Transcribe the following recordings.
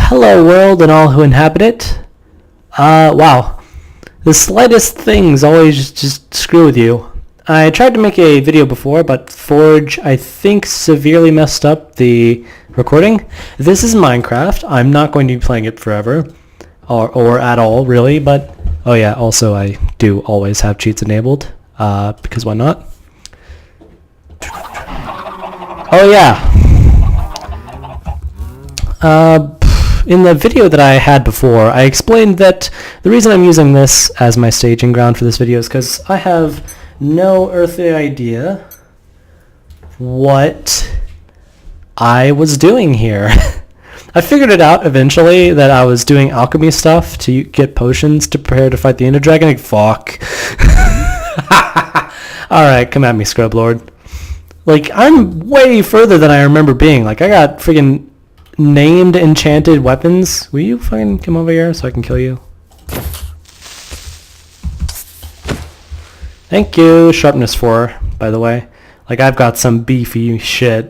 Hello world and all who inhabit it. Wow. The slightest things always just screw with you. I tried to make a video before, but Forge, I think, severely messed up the recording. This is Minecraft. I'm not going to be playing it forever. Or at all, really, but... Oh yeah, also I do always have cheats enabled. Because why not? Oh yeah. In the video that I had before, I explained that the reason I'm using this as my staging ground for this video is because I have no earthly idea what I was doing here. I figured it out eventually that I was doing alchemy stuff to get potions to prepare to fight the Ender Dragon. Like, fuck. Alright, come at me, Scrub Lord. Like, I'm way further than I remember being. Like, I got friggin' named enchanted weapons. Will you fucking come over here so I can kill you? Thank you. Sharpness 4, by the way. Like, I've got some beefy shit.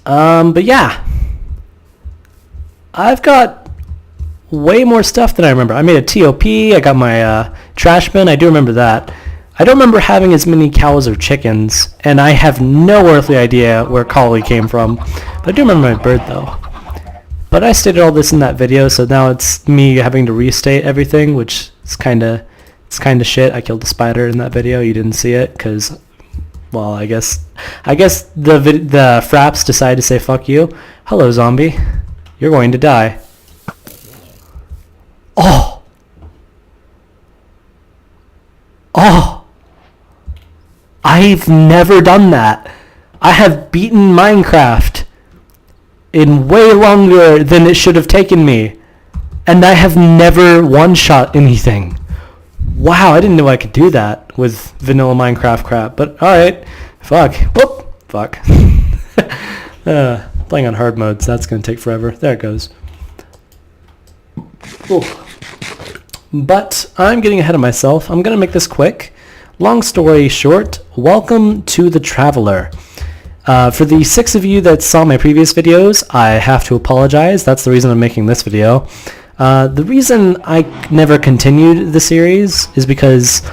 But yeah. I've got way more stuff than I remember. I made a TOP. I got my trash bin. I do remember that. I don't remember having as many cows or chickens, and I have no earthly idea where Collie came from. But I do remember my bird, though. But I stated all this in that video, so now it's me having to restate everything, which is kind of shit. I killed the spider in that video. You didn't see it, because, well, I guess the fraps decided to say fuck you. Hello, zombie. You're going to die. Oh! Oh! I've never done that. I have beaten Minecraft in way longer than it should have taken me. And I have never one-shot anything. Wow, I didn't know I could do that with vanilla Minecraft crap. But alright. Fuck. Whoop. Fuck. Playing on hard modes, that's going to take forever. There it goes. Ooh. But I'm getting ahead of myself. I'm going to make this quick. Long story short, welcome to The Traveler. For the 6 of you that saw my previous videos, I have to apologize. That's the reason I'm making this video. The reason I never continued the series is because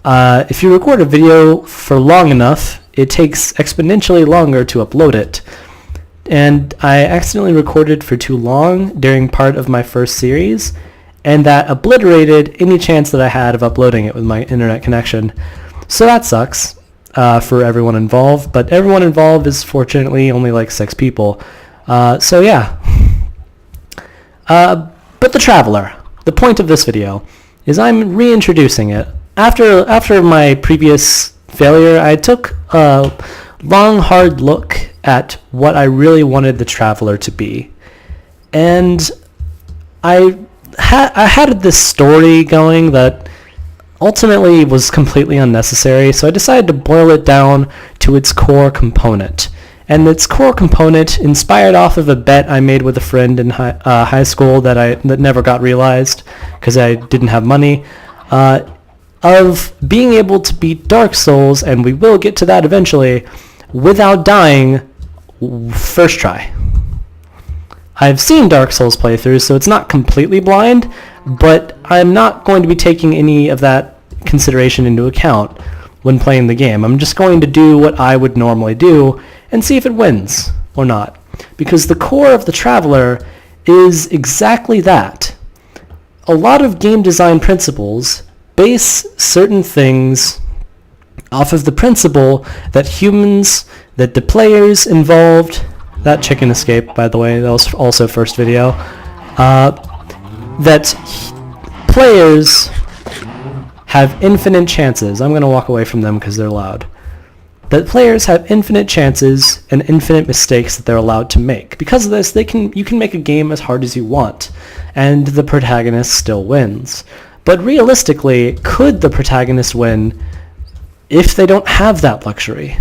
if you record a video for long enough, it takes exponentially longer to upload it. And I accidentally recorded for too long during part of my first series, and that obliterated any chance that I had of uploading it with my internet connection. So that sucks for everyone involved, but everyone involved is fortunately only like 6 people. So yeah. But The Traveler, the point of this video, is I'm reintroducing it. After my previous failure, I took a long, hard look at what I really wanted The Traveler to be. And I had this story going that ultimately was completely unnecessary, so I decided to boil it down to its core component. And its core component, inspired off of a bet I made with a friend in high school that never got realized because I didn't have money, of being able to beat Dark Souls, and we will get to that eventually, without dying first try. I've seen Dark Souls playthroughs, so it's not completely blind, but I'm not going to be taking any of that consideration into account when playing the game. I'm just going to do what I would normally do and see if it wins or not. Because the core of The Traveler is exactly that. A lot of game design principles base certain things off of the principle that that the players involved... That chicken escaped, by the way. That was also first video. That players have infinite chances. I'm going to walk away from them because they're loud. That players have infinite chances and infinite mistakes that they're allowed to make. Because of this, you can make a game as hard as you want, and the protagonist still wins. But realistically, could the protagonist win if they don't have that luxury?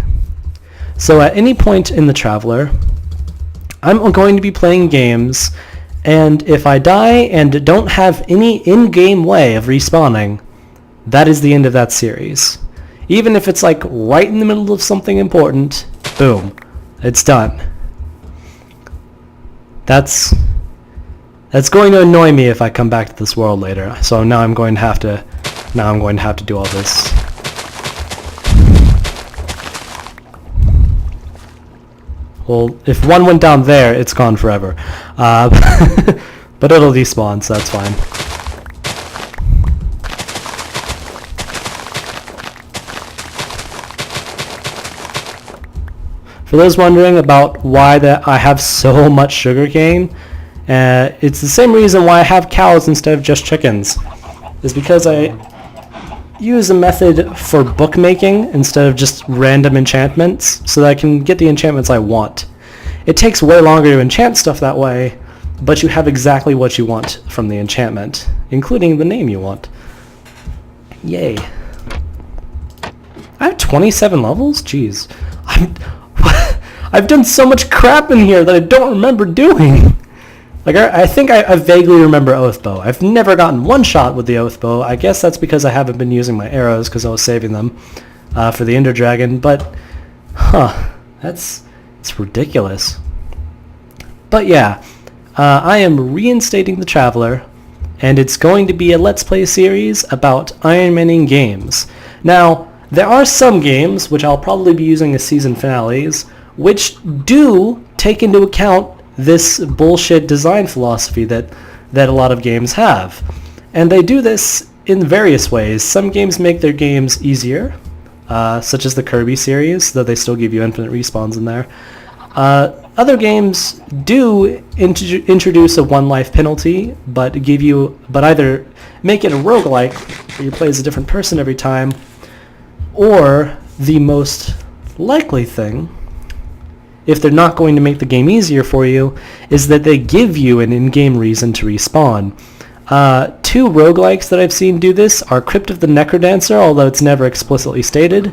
So at any point in The Traveler, I'm going to be playing games, and if I die and don't have any in-game way of respawning, that is the end of that series. Even if it's like right in the middle of something important, boom, it's done. That's going to annoy me if I come back to this world later. So now I'm going to have to do all this. Well, if one went down there, it's gone forever. But it'll despawn, so that's fine. For those wondering about why I have so much sugarcane, it's the same reason why I have cows instead of just chickens. Is because I use a method for bookmaking instead of just random enchantments, so that I can get the enchantments I want. It takes way longer to enchant stuff that way, but you have exactly what you want from the enchantment, including the name you want. Yay. I have 27 levels? Jeez. I've done so much crap in here that I don't remember doing. Like, I think I vaguely remember Oath Bow. I've never gotten one shot with the Oath Bow. I guess that's because I haven't been using my arrows because I was saving them for the Ender Dragon. But, it's ridiculous. But yeah, I am reinstating the Traveler, and it's going to be a Let's Play series about Iron Maning games. Now, there are some games, which I'll probably be using as season finales, which do take into account this bullshit design philosophy that a lot of games have. And they do this in various ways. Some games make their games easier, such as the Kirby series, though they still give you infinite respawns in there. Other games do introduce a one-life penalty, but either make it a roguelike, where you play as a different person every time, or the most likely thing, if they're not going to make the game easier for you, is that they give you an in-game reason to respawn. Two roguelikes that I've seen do this are Crypt of the Necrodancer, although it's never explicitly stated,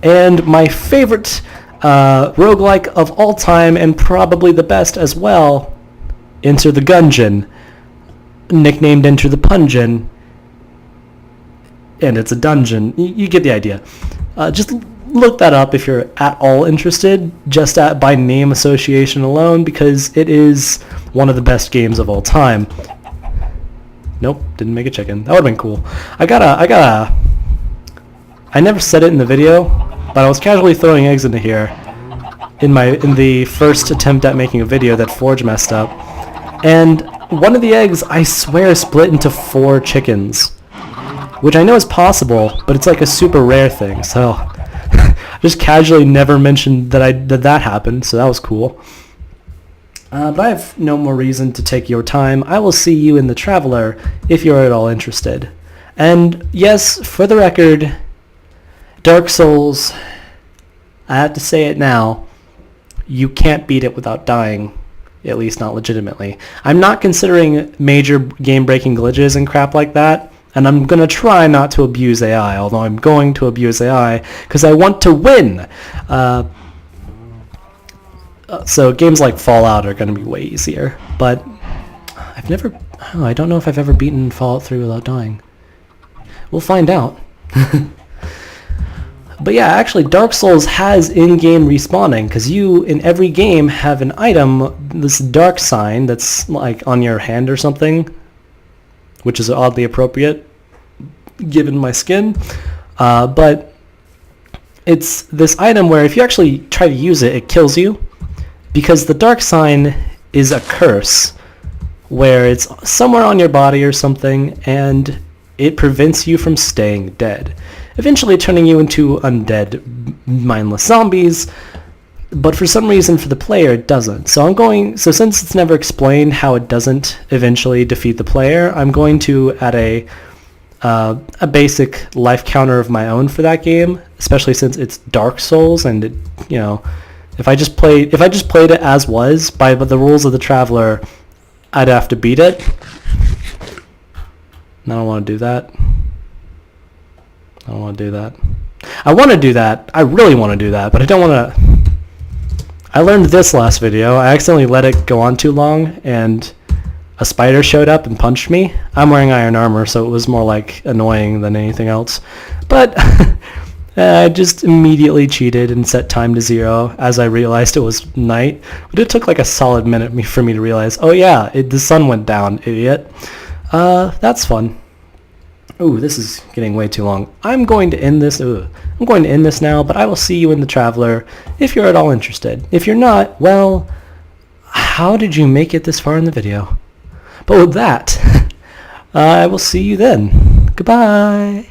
and my favorite roguelike of all time, and probably the best as well, Enter the Gungeon, nicknamed Enter the Pungeon, and it's a dungeon. You get the idea. Just look that up if you're at all interested, just by name association alone, because it is one of the best games of all time. Nope, didn't make a chicken. That would have been cool. I never said it in the video, but I was casually throwing eggs into here in the first attempt at making a video that Forge messed up. And one of the eggs, I swear, split into 4 chickens, which I know is possible, but it's like a super rare thing, so just casually never mentioned that happened, so that was cool. But I have no more reason to take your time. I will see you in the Traveler if you're at all interested. And yes, for the record, Dark Souls, I have to say it now, you can't beat it without dying, at least not legitimately. I'm not considering major game-breaking glitches and crap like that, and I'm going to try not to abuse AI, although I'm going to abuse AI because I want to win. So games like Fallout are going to be way easier, but I don't know if I've ever beaten Fallout 3 without dying. We'll find out. But yeah, actually Dark Souls has in-game respawning, because you, in every game, have an item, this dark sign that's like on your hand or something, which is oddly appropriate given my skin, but it's this item where if you actually try to use it, it kills you, because the dark sign is a curse where it's somewhere on your body or something, and it prevents you from staying dead, eventually turning you into undead, mindless zombies. But for some reason, for the player, it doesn't. So since it's never explained how it doesn't eventually defeat the player, I'm going to add a basic life counter of my own for that game, especially since it's Dark Souls, and it, if I just played it as was by the rules of the Traveler, I'd have to beat it. And I don't want to do that. I want to do that. I really want to do that, but I don't want to. I learned this last video. I accidentally let it go on too long, and a spider showed up and punched me. I'm wearing iron armor, so it was more like annoying than anything else. But I just immediately cheated and set time to 0 as I realized it was night. But it took like a solid minute for me to realize, oh yeah, the sun went down, idiot. That's fun. Ooh, this is getting way too long. I'm going to end this. I'm going to end this now, but I will see you in the Traveler if you're at all interested. If you're not, well, how did you make it this far in the video? But with that, I will see you then. Goodbye.